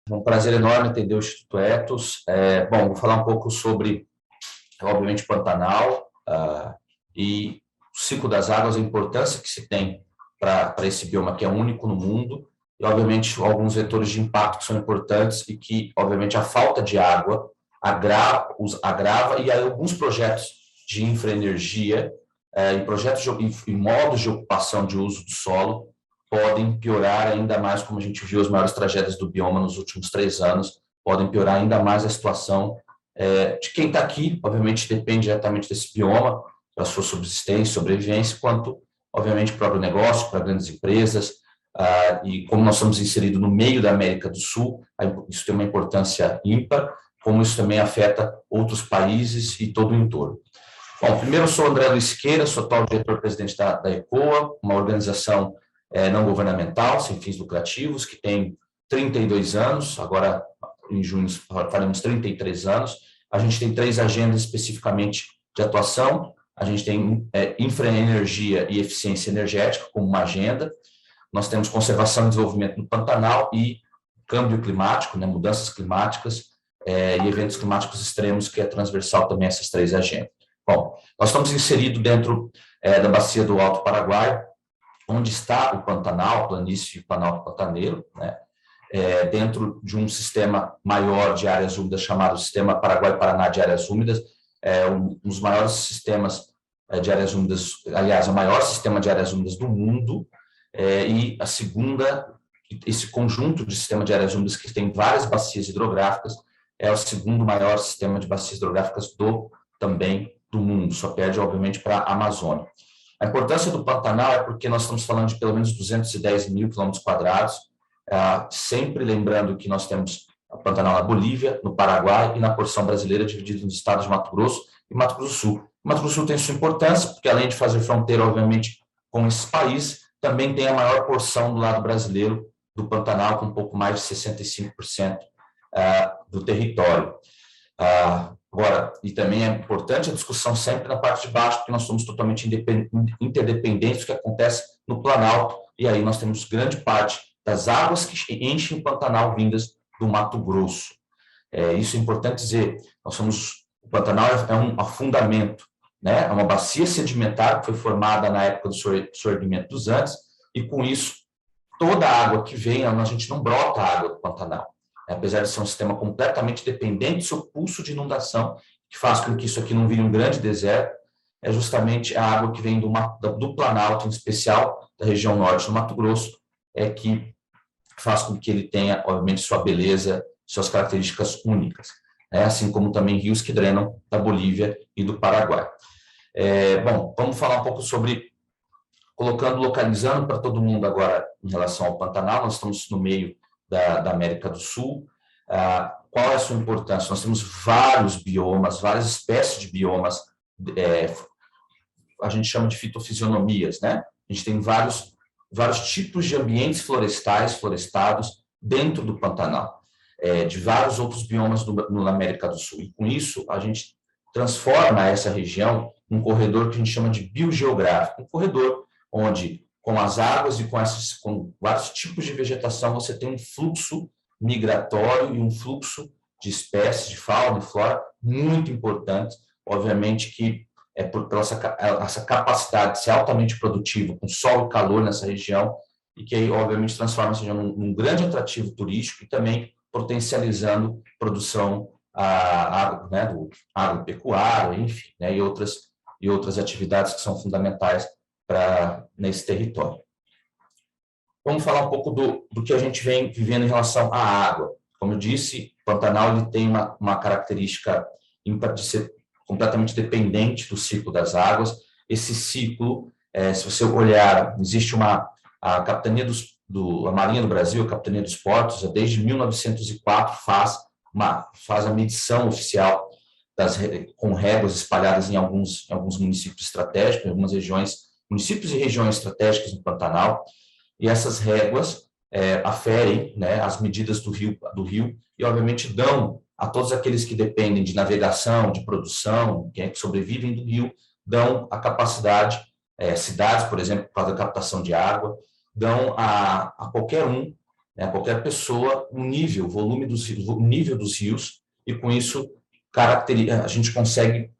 Um prazer enorme atender o Instituto Ethos. Bom, vou falar um pouco sobre, obviamente, Pantanal e o ciclo das águas, a importância que se tem para esse bioma que é único no mundo e, obviamente, alguns vetores de impacto que são importantes e que, obviamente, a falta de água agrava e aí alguns projetos de infraenergia e projetos e modos de ocupação de uso do solo podem piorar ainda mais, como a gente viu as maiores tragédias do bioma nos últimos 3 anos, podem piorar ainda mais a situação de quem está aqui, obviamente depende diretamente desse bioma, para a sua subsistência, sobrevivência, quanto, obviamente, para o próprio negócio, para grandes empresas, e como nós estamos inseridos no meio da América do Sul, isso tem uma importância ímpar, como isso também afeta outros países e todo o entorno. Bom, primeiro eu sou André Luiz Siqueira, sou atual diretor-presidente da ECOA, uma organização não governamental, sem fins lucrativos, que tem 32 anos, agora em junho faremos 33 anos. A gente tem 3 agendas especificamente de atuação. A gente tem infraenergia e eficiência energética como uma agenda. Nós temos conservação e desenvolvimento no Pantanal e câmbio climático, mudanças climáticas e eventos climáticos extremos, que é transversal também a essas 3 agendas. Bom, nós estamos inseridos dentro da bacia do Alto Paraguai, onde está o Pantanal, planície e Planalto Pantaneiro, dentro de um sistema maior de áreas úmidas chamado Sistema Paraguai-Paraná de Áreas Úmidas, um dos maiores sistemas de áreas úmidas, aliás, o maior sistema de áreas úmidas do mundo, e esse conjunto de sistema de áreas úmidas que tem várias bacias hidrográficas, é o segundo maior sistema de bacias hidrográficas também do mundo, só perde, obviamente, para a Amazônia. A importância do Pantanal é porque nós estamos falando de pelo menos 210 mil quilômetros quadrados, sempre lembrando que nós temos o Pantanal na Bolívia, no Paraguai e na porção brasileira, dividido nos estados de Mato Grosso e Mato Grosso do Sul. O Mato Grosso do Sul tem sua importância, porque além de fazer fronteira, obviamente, com esses países, também tem a maior porção do lado brasileiro do Pantanal, com um pouco mais de 65% do território. Agora, e também é importante a discussão sempre na parte de baixo, porque nós somos totalmente interdependentes do que acontece no Planalto, e aí nós temos grande parte das águas que enchem o Pantanal vindas do Mato Grosso. Isso é importante dizer, o Pantanal é um afundamento, é uma bacia sedimentar que foi formada na época do surgimento dos Andes, e com isso, toda a água que vem, a gente não brota a água do Pantanal. Apesar de ser um sistema completamente dependente do seu pulso de inundação, que faz com que isso aqui não vire um grande deserto, é justamente a água que vem do Planalto, em especial da região norte do Mato Grosso, que faz com que ele tenha, obviamente, sua beleza, suas características únicas, assim como também rios que drenam da Bolívia e do Paraguai. Bom, vamos falar um pouco sobre, localizando para todo mundo agora em relação ao Pantanal, nós estamos no meio da América do Sul. Qual é a sua importância? Nós temos vários biomas, várias espécies de biomas, a gente chama de fitofisionomias, A gente tem vários tipos de ambientes florestados dentro do Pantanal, de vários outros biomas na América do Sul. E com isso, a gente transforma essa região num corredor que a gente chama de biogeográfico, um corredor onde, com as águas e com vários tipos de vegetação, você tem um fluxo migratório e um fluxo de espécies, de fauna e flora muito importante, obviamente que pela essa capacidade de ser altamente produtivo, com sol e calor nessa região, e que aí, obviamente, transforma essa região num grande atrativo turístico e também potencializando produção do agropecuário, enfim, e outras atividades que são fundamentais nesse território. Vamos falar um pouco do que a gente vem vivendo em relação à água. Como eu disse, o Pantanal ele tem uma característica ímpar de ser completamente dependente do ciclo das águas. Esse ciclo, se você olhar, existe a Capitania a Marinha do Brasil, a Capitania dos Portos, desde 1904 faz a medição oficial com réguas espalhadas em alguns municípios estratégicos, em algumas regiões, municípios e regiões estratégicas no Pantanal, e essas réguas aferem as medidas do rio e, obviamente, dão a todos aqueles que dependem de navegação, de produção, que sobrevivem do rio, dão a capacidade, cidades, por exemplo, por causa da captação de água, dão a qualquer um né? Qualquer pessoa, o nível dos rios, e com isso a gente consegue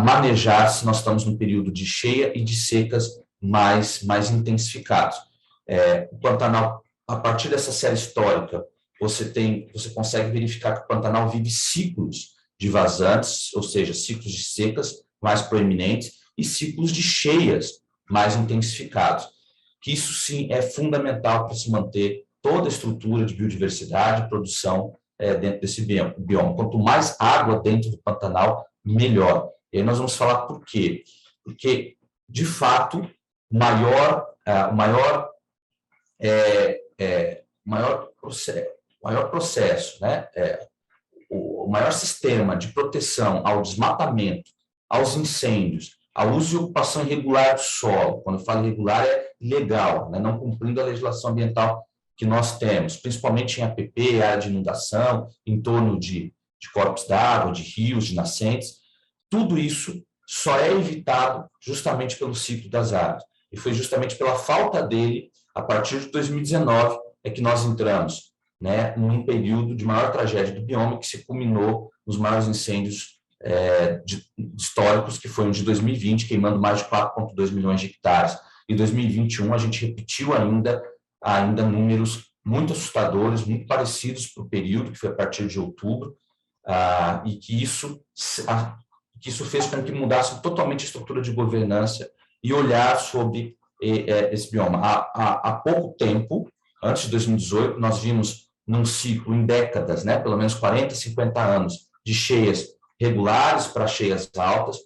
manejar se nós estamos num período de cheia e de secas mais intensificados. O Pantanal, a partir dessa série histórica, você consegue verificar que o Pantanal vive ciclos de vazantes, ou seja, ciclos de secas mais proeminentes e ciclos de cheias mais intensificados. Que isso, sim, é fundamental para se manter toda a estrutura de biodiversidade e produção dentro desse bioma. Quanto mais água dentro do Pantanal, melhor. E aí nós vamos falar por quê. Porque, de fato, o maior processo, né? O maior sistema de proteção ao desmatamento, aos incêndios, ao uso e ocupação irregular do solo. Quando eu falo irregular, é ilegal, né? Não cumprindo a legislação ambiental que nós temos, principalmente em APP, área de inundação, em torno de corpos d'água, de rios, de nascentes. Tudo isso só é evitado justamente pelo ciclo das águas. E foi justamente pela falta dele, a partir de 2019, é que nós entramos, né, num período de maior tragédia do bioma, que se culminou nos maiores incêndios históricos, que foi o de 2020, queimando mais de 4,2 milhões de hectares. Em 2021, a gente repetiu ainda números muito assustadores, muito parecidos para o período, que foi a partir de outubro, e que isso fez com que mudasse totalmente a estrutura de governança e olhar sobre esse bioma. Há pouco tempo, antes de 2018, nós vimos num ciclo em décadas, né, pelo menos 40, 50 anos, de cheias regulares para cheias altas,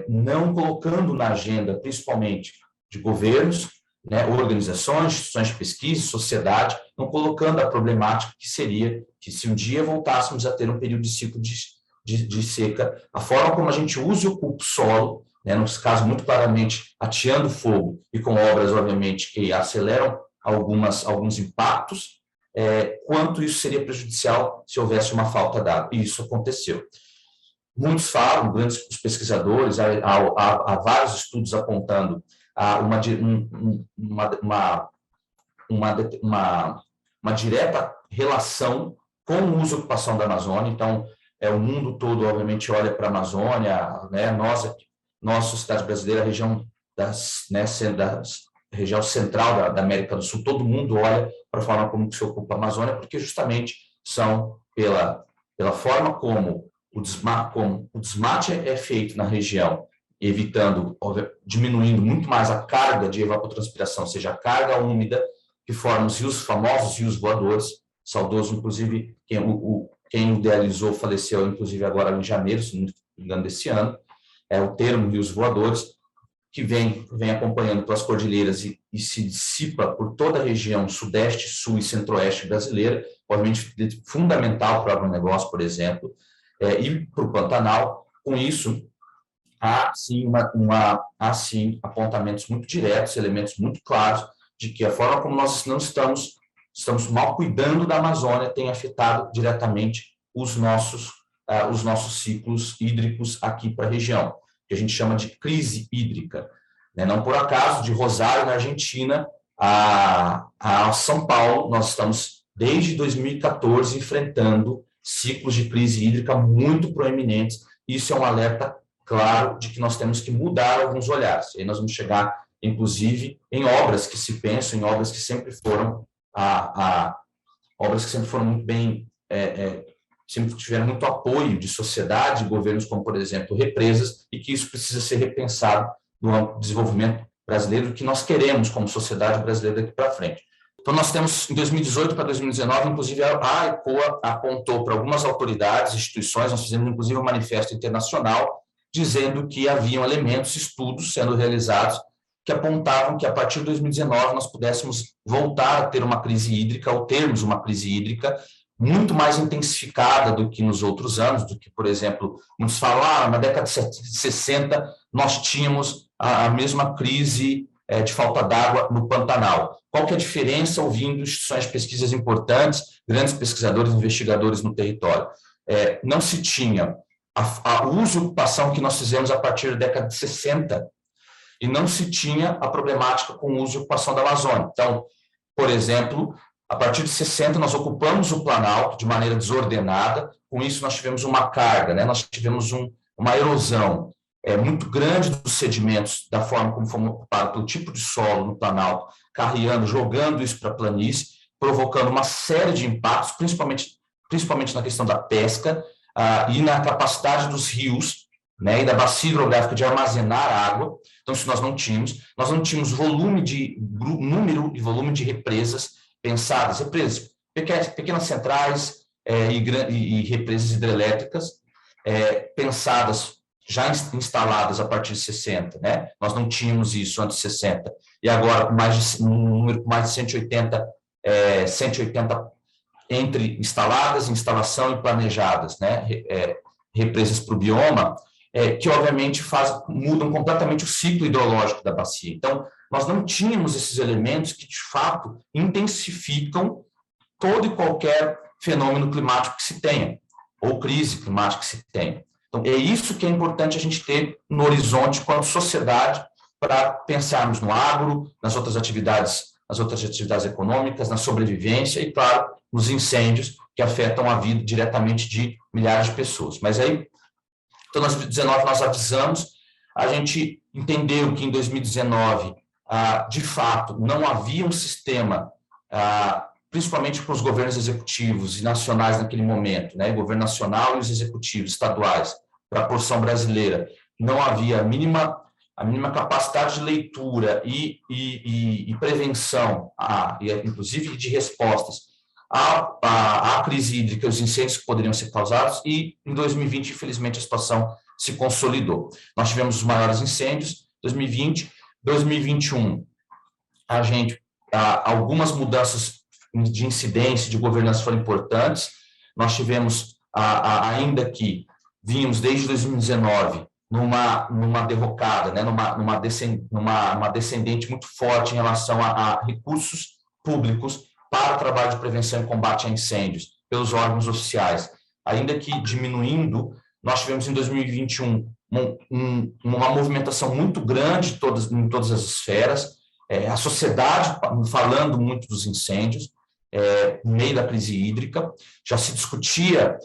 não colocando na agenda, principalmente de governos, né, organizações, instituições de pesquisa, sociedade, não colocando a problemática que seria que, se um dia voltássemos a ter um período de ciclo de seca, a forma como a gente usa e ocupa o solo, né, nos casos muito claramente ateando fogo e com obras, obviamente, que aceleram alguns impactos, quanto isso seria prejudicial se houvesse uma falta d'água. E isso aconteceu. Muitos falam, os pesquisadores, há vários estudos apontando uma direta relação com o uso e ocupação da Amazônia. Então, o mundo todo, obviamente, olha para a Amazônia, né? Nossa sociedade brasileira, a região da região central da América do Sul, todo mundo olha para a forma como se ocupa a Amazônia, porque justamente são pela forma como o desmate é feito na região, diminuindo muito mais a carga de evapotranspiração, ou seja, a carga úmida que forma os famosos rios voadores, saudoso, inclusive, quem idealizou faleceu, inclusive, agora em janeiro, se não me engano, desse ano, o termo rios voadores, que vem acompanhando pelas cordilheiras e se dissipa por toda a região sudeste, sul e centro-oeste brasileira, obviamente fundamental para o agronegócio, por exemplo, e para o Pantanal. Com isso, há sim apontamentos muito diretos, elementos muito claros de que a forma como nós não estamos mal cuidando da Amazônia tem afetado diretamente os nossos ciclos hídricos aqui para a região, que a gente chama de crise hídrica. Não por acaso, de Rosário, na Argentina, a São Paulo, nós estamos, desde 2014, enfrentando ciclos de crise hídrica muito proeminentes. Isso é um alerta claro de que nós temos que mudar alguns olhares. E aí nós vamos chegar, inclusive, em obras que se pensam, em obras que sempre foram muito bem, sempre tiveram muito apoio de sociedade, de governos, como, por exemplo, represas, e que isso precisa ser repensado no desenvolvimento brasileiro, que nós queremos como sociedade brasileira daqui para frente. Então, nós temos, em 2018 para 2019, inclusive, a ECOA apontou para algumas autoridades, instituições, nós fizemos, inclusive, um manifesto internacional, dizendo que haviam elementos, estudos sendo realizados, que apontavam que, a partir de 2019, nós pudéssemos voltar a ter uma crise hídrica, ou termos uma crise hídrica, muito mais intensificada do que nos outros anos, do que, por exemplo, muitos falam, na década de 60, nós tínhamos a mesma crise de falta d'água no Pantanal. Qual que é a diferença, ouvindo instituições de pesquisas importantes, grandes pesquisadores, investigadores no território? Não se tinha a uso e ocupação que nós fizemos a partir da década de 60, e não se tinha a problemática com o uso e ocupação da Amazônia. Então, por exemplo, A partir de 60, nós ocupamos o Planalto de maneira desordenada, com isso nós tivemos uma carga, né? Nós tivemos uma erosão muito grande dos sedimentos, da forma como fomos ocupados pelo tipo de solo no Planalto, carreando, jogando isso para a planície, provocando uma série de impactos, principalmente na questão da pesca e na capacidade dos rios, né, e da bacia hidrográfica de armazenar água. Então, isso nós não tínhamos número e volume de represas pensadas, represas, pequenas centrais e represas hidrelétricas pensadas, já instaladas a partir de 60, né? Nós não tínhamos isso antes de 60. E agora, um número com mais de 180 entre instaladas, instalação e planejadas, né? Represas para o bioma, que obviamente mudam completamente o ciclo hidrológico da bacia. Então, nós não tínhamos esses elementos que, de fato, intensificam todo e qualquer fenômeno climático que se tenha, ou crise climática que se tenha. Então, é isso que é importante a gente ter no horizonte quanto sociedade, para pensarmos no agro, nas outras atividades econômicas, na sobrevivência e, claro, nos incêndios que afetam a vida diretamente de milhares de pessoas. Mas aí, então, em 2019, nós avisamos, a gente entendeu que em 2019, de fato, não havia um sistema, principalmente para os governos executivos e nacionais naquele momento, né, o governo nacional e os executivos estaduais, para a porção brasileira, não havia a mínima capacidade de leitura e prevenção, inclusive de respostas à crise hídrica, os incêndios que poderiam ser causados, e em 2020, infelizmente, a situação se consolidou. Nós tivemos os maiores incêndios em 2020, 2021, algumas mudanças de incidência, de governança foram importantes. Nós tivemos, ainda que vínhamos desde 2019 numa derrocada, né, numa descendente muito forte em relação a recursos públicos para o trabalho de prevenção e combate a incêndios pelos órgãos oficiais. Ainda que diminuindo, nós tivemos em 2021 uma movimentação muito grande em todas as esferas, a sociedade falando muito dos incêndios, no meio da crise hídrica, já se discutia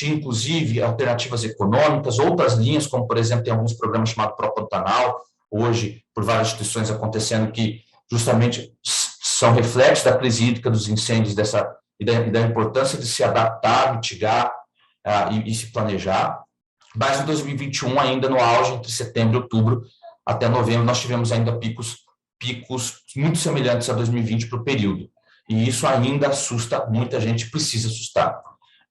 inclusive alternativas econômicas, outras linhas, como por exemplo tem alguns programas chamados Pró-Pantanal, hoje por várias instituições acontecendo, que justamente são reflexos da crise hídrica, dos incêndios e da importância de se adaptar, mitigar e se planejar. Mas em 2021, ainda no auge, entre setembro e outubro até novembro, nós tivemos ainda picos muito semelhantes a 2020 para o período. E isso ainda assusta muita gente, precisa assustar.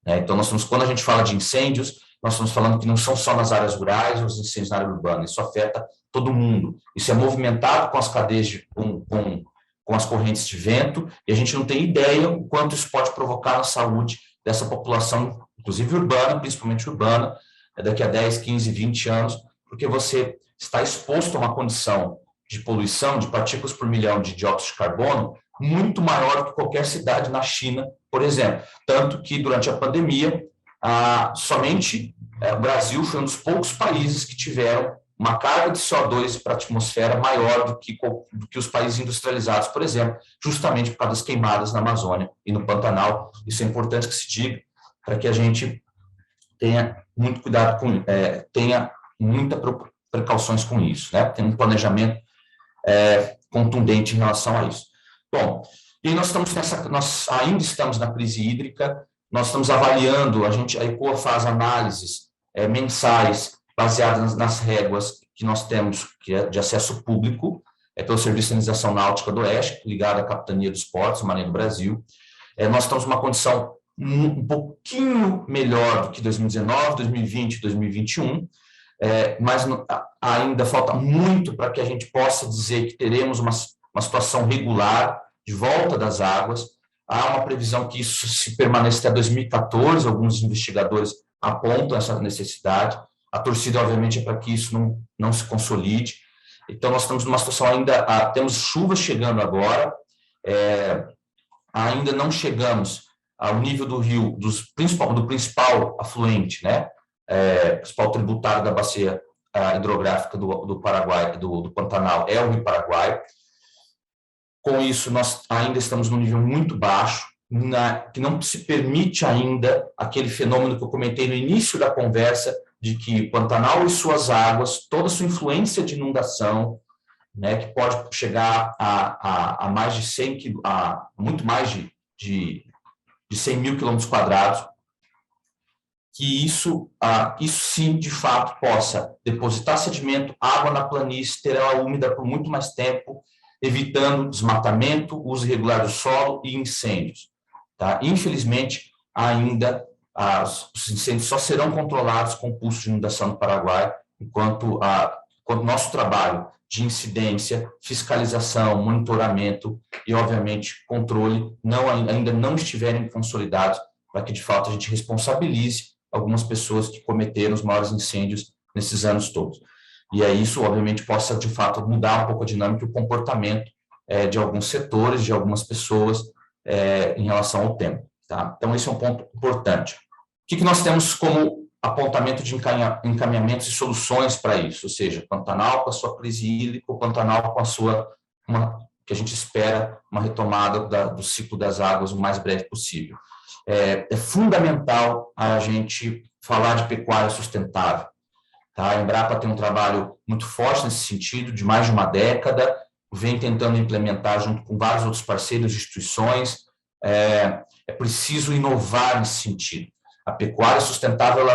Então, quando a gente fala de incêndios, nós estamos falando que não são só nas áreas rurais, os incêndios na área urbana, isso afeta todo mundo. Isso é movimentado com as cadeias, com as correntes de vento, e a gente não tem ideia o quanto isso pode provocar na saúde dessa população, inclusive urbana, principalmente urbana, daqui a 10, 15, 20 anos, porque você está exposto a uma condição de poluição, de partículas por milhão de dióxido de carbono, muito maior que qualquer cidade na China, por exemplo. Tanto que, durante a pandemia, somente o Brasil foi um dos poucos países que tiveram uma carga de CO2 para a atmosfera maior do que os países industrializados, por exemplo, justamente por causa das queimadas na Amazônia e no Pantanal. Isso é importante que se diga, para que a gente tenha muito cuidado tenha muitas precauções com isso, né? Tem um planejamento contundente em relação a isso. Bom, e nós ainda estamos na crise hídrica, nós estamos avaliando, a ECOA faz análises mensais baseadas nas réguas que nós temos, que é de acesso público, pelo Serviço de Sinalização Náutica do Oeste, ligado à Capitania dos Portos, Marinha do Brasil. Nós estamos numa condição um pouquinho melhor do que 2019, 2020, 2021, mas ainda falta muito para que a gente possa dizer que teremos uma situação regular de volta das águas. Há uma previsão que isso se permaneça até 2014, alguns investigadores apontam essa necessidade. A torcida, obviamente, é para que isso não se consolide. Então, nós estamos numa situação ainda, temos chuvas chegando agora, ainda não chegamos ao nível do rio, do principal afluente, né? Principal tributário da bacia hidrográfica do Paraguai, do Pantanal, é o Rio Paraguai. Com isso, nós ainda estamos num nível muito baixo, que não se permite ainda aquele fenômeno que eu comentei no início da conversa, de que o Pantanal e suas águas, toda a sua influência de inundação, né, que pode chegar a mais de 100, muito mais de 100 mil quilômetros quadrados, que isso sim, de fato, possa depositar sedimento, água na planície, ter ela úmida por muito mais tempo, evitando desmatamento, uso irregular do solo e incêndios. Tá? Infelizmente, ainda os incêndios só serão controlados com o pulso de inundação no Paraguai, enquanto o nosso trabalho de incidência, fiscalização, monitoramento e, obviamente, controle ainda não estiverem consolidados, para que, de fato, a gente responsabilize algumas pessoas que cometeram os maiores incêndios nesses anos todos. E aí isso, obviamente, possa, de fato, mudar um pouco a dinâmica e o comportamento de alguns setores, de algumas pessoas em relação ao tema. Tá? Então, esse é um ponto importante. O que nós temos como apontamento de encaminhamentos e soluções para isso? Ou seja, Pantanal com a sua crise hídrica, o Pantanal com a sua, que a gente espera, uma retomada do ciclo das águas o mais breve possível. É fundamental a gente falar de pecuária sustentável. Tá? A Embrapa tem um trabalho muito forte nesse sentido, de mais de uma década, vem tentando implementar junto com vários outros parceiros e instituições. É preciso inovar nesse sentido. A pecuária sustentável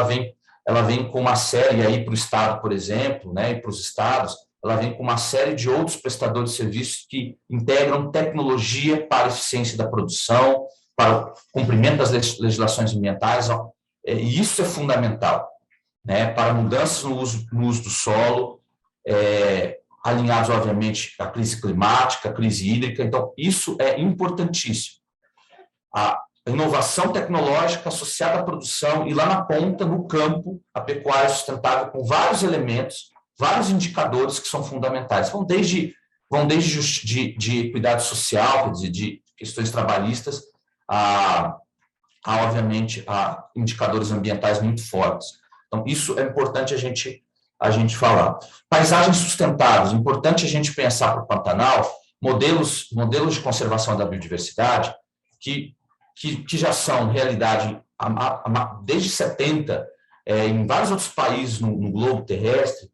ela vem com uma série, aí para o Estado, por exemplo, né, e para os estados, ela vem com uma série de outros prestadores de serviços que integram tecnologia para a eficiência da produção, para o cumprimento das legislações ambientais, e isso é fundamental, né, para mudanças no uso do solo, alinhados, obviamente, à crise climática, à crise hídrica. Então, isso é importantíssimo. A inovação tecnológica associada à produção e lá na ponta, no campo, a pecuária sustentável com vários elementos, vários indicadores que são fundamentais. Vão desde de equidade social, quer dizer, de questões trabalhistas, obviamente, a indicadores ambientais muito fortes. Então, isso é importante a gente falar. Paisagens sustentáveis, importante a gente pensar para o Pantanal, modelos de conservação da biodiversidade que já são realidade desde 70, em vários outros países no globo terrestre,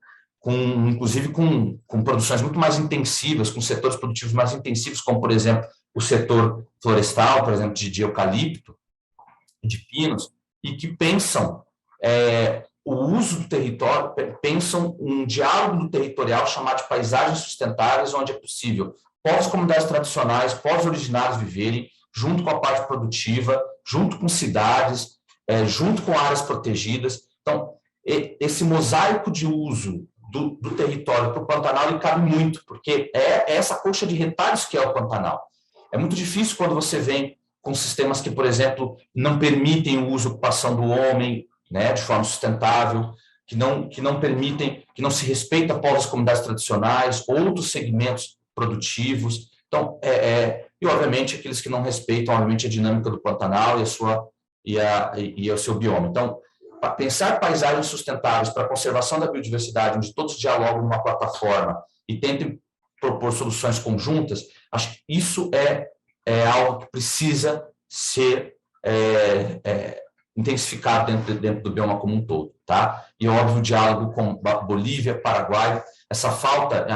inclusive com produções muito mais intensivas, com setores produtivos mais intensivos, como, por exemplo, o setor florestal, por exemplo, de eucalipto, de pinos, e que pensam o uso do território, pensam um diálogo territorial chamado de paisagens sustentáveis, onde é possível povos, comunidades tradicionais, povos originários viverem, junto com a parte produtiva, junto com cidades, junto com áreas protegidas. Então, esse mosaico de uso do território para o Pantanal, ele cabe muito, porque é essa coxa de retalhos que é o Pantanal. É muito difícil quando você vem com sistemas que, por exemplo, não permitem o uso e ocupação do homem, né, de forma sustentável, que não permitem, que não se respeita povos e comunidades tradicionais, outros segmentos produtivos. Então, e obviamente aqueles que não respeitam, obviamente, a dinâmica do Pantanal e o seu bioma. Então, para pensar paisagens sustentáveis para a conservação da biodiversidade, onde todos dialogam numa plataforma e tentem propor soluções conjuntas, acho que isso é algo que precisa ser intensificado dentro do bioma como um todo. Tá? E, óbvio, o diálogo com Bolívia, Paraguai, essa falta...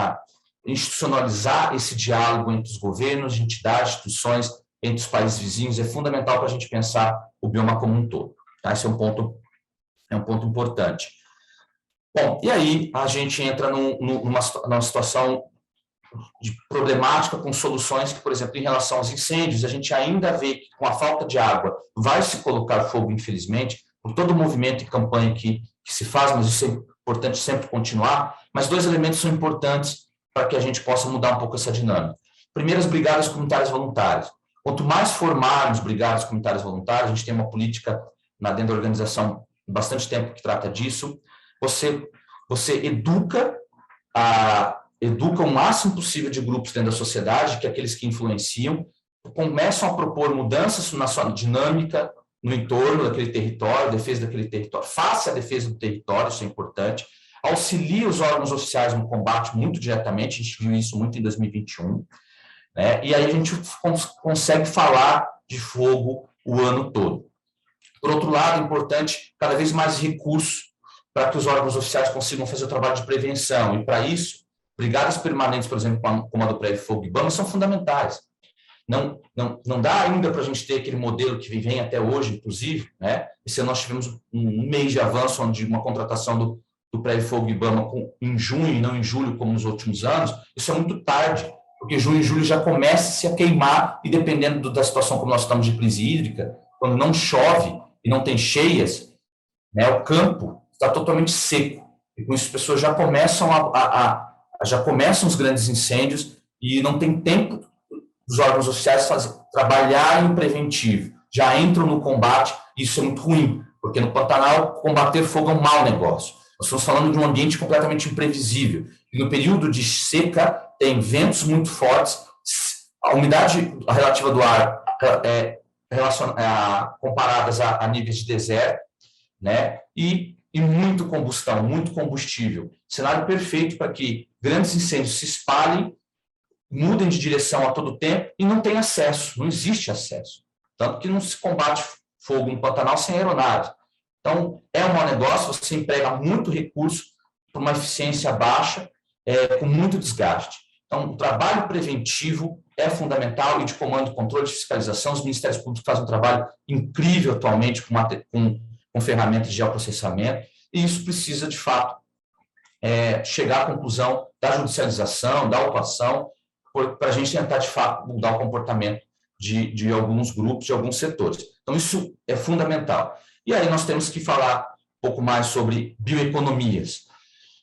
institucionalizar esse diálogo entre os governos, entidades, instituições, entre os países vizinhos, é fundamental para a gente pensar o bioma como um todo. Tá? Esse é um ponto importante. Bom, e aí a gente entra numa situação de problemática com soluções que, por exemplo, em relação aos incêndios, a gente ainda vê que com a falta de água vai se colocar fogo, infelizmente, por todo o movimento e campanha que se faz, mas isso é importante sempre continuar. Mas dois elementos são importantes para que a gente possa mudar um pouco essa dinâmica. Primeiro, as brigadas comunitárias voluntárias. Quanto mais formarmos brigadas comunitárias voluntárias, a gente tem uma política dentro da organização há bastante tempo que trata disso, você educa o máximo possível de grupos dentro da sociedade, que é aqueles que influenciam, começam a propor mudanças na sua dinâmica no entorno daquele território, defesa daquele território, faça a defesa do território, isso é importante, auxilia os órgãos oficiais no combate muito diretamente, a gente viu isso muito em 2021, né? E aí a gente consegue falar de fogo o ano todo. Por outro lado, é importante cada vez mais recursos para que os órgãos oficiais consigam fazer o trabalho de prevenção. E, para isso, brigadas permanentes, por exemplo, como a do Prévio Fogo e IBAMA, são fundamentais. Não dá ainda para a gente ter aquele modelo que vem até hoje, inclusive, né? Esse ano nós tivemos um mês de avanço, onde uma contratação do Prévio Fogo e IBAMA em junho e não em julho, como nos últimos anos. Isso é muito tarde, porque junho e julho já começa a queimar, e dependendo da situação como nós estamos de crise hídrica, quando não chove e não tem cheias, né, o campo está totalmente seco. E com isso as pessoas já começam já começam os grandes incêndios e não tem tempo dos órgãos oficiais trabalharem em preventivo. Já entram no combate, e isso é muito ruim, porque no Pantanal combater fogo é um mau negócio. Nós estamos falando de um ambiente completamente imprevisível. E no período de seca tem ventos muito fortes, a umidade relativa do ar comparadas a níveis de deserto, né? E muito combustão, muito combustível. Cenário perfeito para que grandes incêndios se espalhem, mudem de direção a todo tempo e não tem acesso, não existe acesso. Tanto que não se combate fogo no Pantanal sem aeronave. Então, é um mau negócio, você emprega muito recurso para uma eficiência baixa, com muito desgaste. Então, o trabalho preventivo é fundamental, e de comando, controle e fiscalização. Os ministérios públicos fazem um trabalho incrível atualmente com ferramentas de geoprocessamento, e isso precisa, de fato, chegar à conclusão da judicialização, da autuação, para a gente tentar, de fato, mudar o comportamento de alguns grupos, de alguns setores. Então, isso é fundamental. E aí nós temos que falar um pouco mais sobre bioeconomias.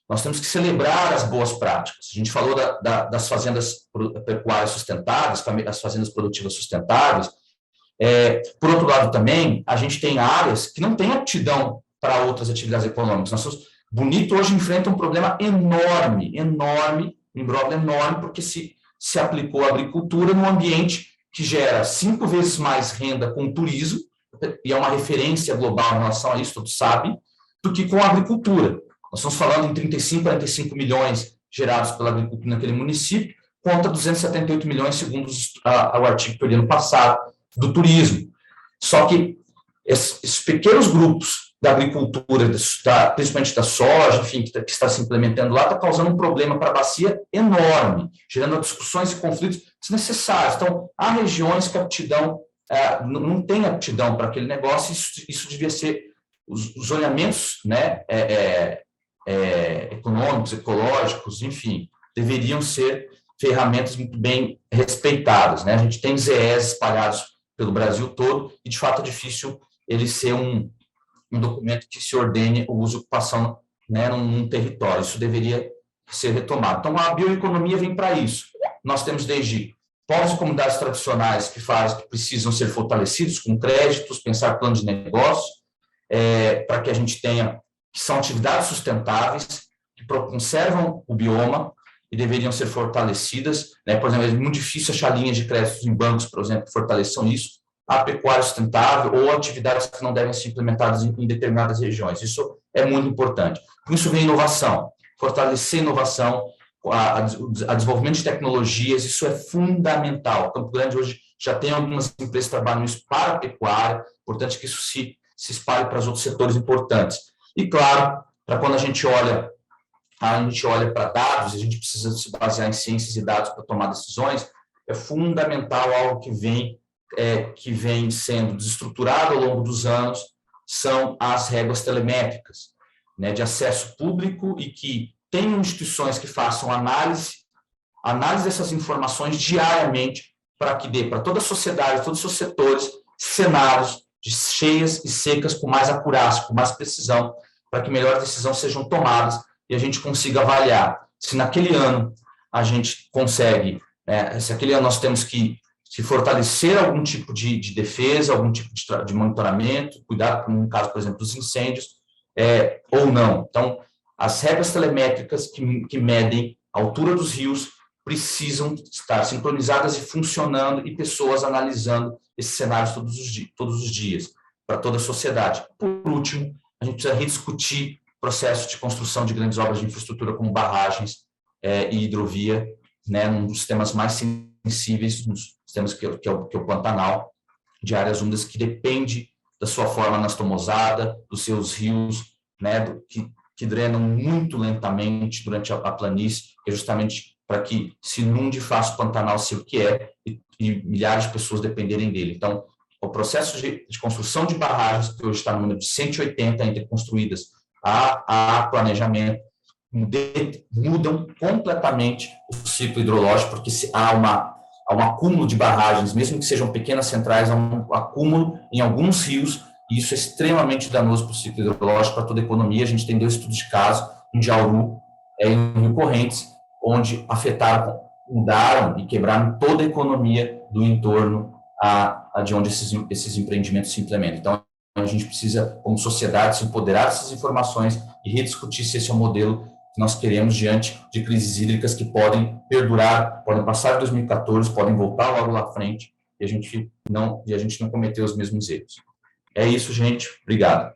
Nós temos que celebrar as boas práticas. A gente falou das fazendas pecuárias sustentáveis, as fazendas produtivas sustentáveis. Por outro lado, também, a gente tem áreas que não têm aptidão para outras atividades econômicas. Bonito hoje enfrenta um problema enorme, um problema enorme, porque se aplicou a agricultura num ambiente que gera 5 vezes mais renda com o turismo, e é uma referência global em relação a isso, todos sabem, do que com a agricultura. Nós estamos falando em 35, 45 milhões gerados pela agricultura naquele município, contra 278 milhões, segundo o artigo que eu li ano passado, do turismo. Só que esses pequenos grupos da agricultura, principalmente da soja, enfim, que está se implementando lá, está causando um problema para a bacia enorme, gerando discussões e conflitos desnecessários. Então, há regiões que a aptidão não tem aptidão para aquele negócio. Isso devia ser os zoneamentos, né, econômicos, ecológicos, enfim, deveriam ser ferramentas muito bem respeitadas, né? A gente tem ZEs espalhados pelo Brasil todo, e de fato é difícil ele ser um documento que se ordene o uso e ocupação, né, num território. Isso deveria ser retomado. Então, a bioeconomia vem para isso. Nós temos desde povos e comunidades tradicionais que precisam ser fortalecidos com créditos, pensar planos de negócio, para que a gente tenha, que são atividades sustentáveis, que conservam o bioma e deveriam ser fortalecidas, né? Por exemplo, é muito difícil achar linhas de créditos em bancos, por exemplo, que fortaleçam isso, a pecuária sustentável ou atividades que não devem ser implementadas em determinadas regiões. Isso é muito importante. Com isso vem inovação, fortalecer a inovação, a desenvolvimento de tecnologias, isso é fundamental. Campo Grande hoje já tem algumas empresas que trabalham isso para a pecuária, importante que isso se espalhe para os outros setores importantes. E, claro, para quando a gente olha para dados, a gente precisa se basear em ciências e dados para tomar decisões, é fundamental algo que vem sendo desestruturado ao longo dos anos, são as réguas telemétricas, né, de acesso público, e que tenham instituições que façam análise dessas informações diariamente, para que dê para toda a sociedade, todos os seus setores, cenários de cheias e secas com mais acurácia, com mais precisão, para que melhores decisões sejam tomadas e a gente consiga avaliar se naquele ano a gente consegue, se aquele ano nós temos que se fortalecer algum tipo de defesa, algum tipo de monitoramento, cuidado, no caso, por exemplo, dos incêndios, ou não. Então, as regras telemétricas que medem a altura dos rios precisam estar sincronizadas e funcionando, e pessoas analisando esses cenários todos os dias, para toda a sociedade. Por último, a gente precisa rediscutir o processo de construção de grandes obras de infraestrutura como barragens e hidrovia, né, num dos sistemas mais sensíveis, nos sistemas que é o Pantanal, de áreas úmidas, que depende da sua forma anastomosada, dos seus rios, né, que drenam muito lentamente durante a planície, que é justamente para que se inunde fácil o Pantanal ser o que é, e milhares de pessoas dependerem dele. Então, o processo de construção de barragens, que hoje está no número de 180 entre construídas, a planejamento, mudam completamente o ciclo hidrológico, porque há um acúmulo de barragens, mesmo que sejam pequenas centrais, há um acúmulo em alguns rios, e isso é extremamente danoso para o ciclo hidrológico, para toda a economia. A gente tem 2 estudos de caso, em Jauru e em Rio Correntes, onde afetaram, mudaram e quebraram toda a economia do entorno de onde esses empreendimentos se implementam. Então, a gente precisa, como sociedade, se empoderar dessas informações e rediscutir se esse é o modelo que nós queremos diante de crises hídricas que podem perdurar, podem passar de 2014, podem voltar logo lá à frente, e a gente não cometer os mesmos erros. É isso, gente. Obrigado.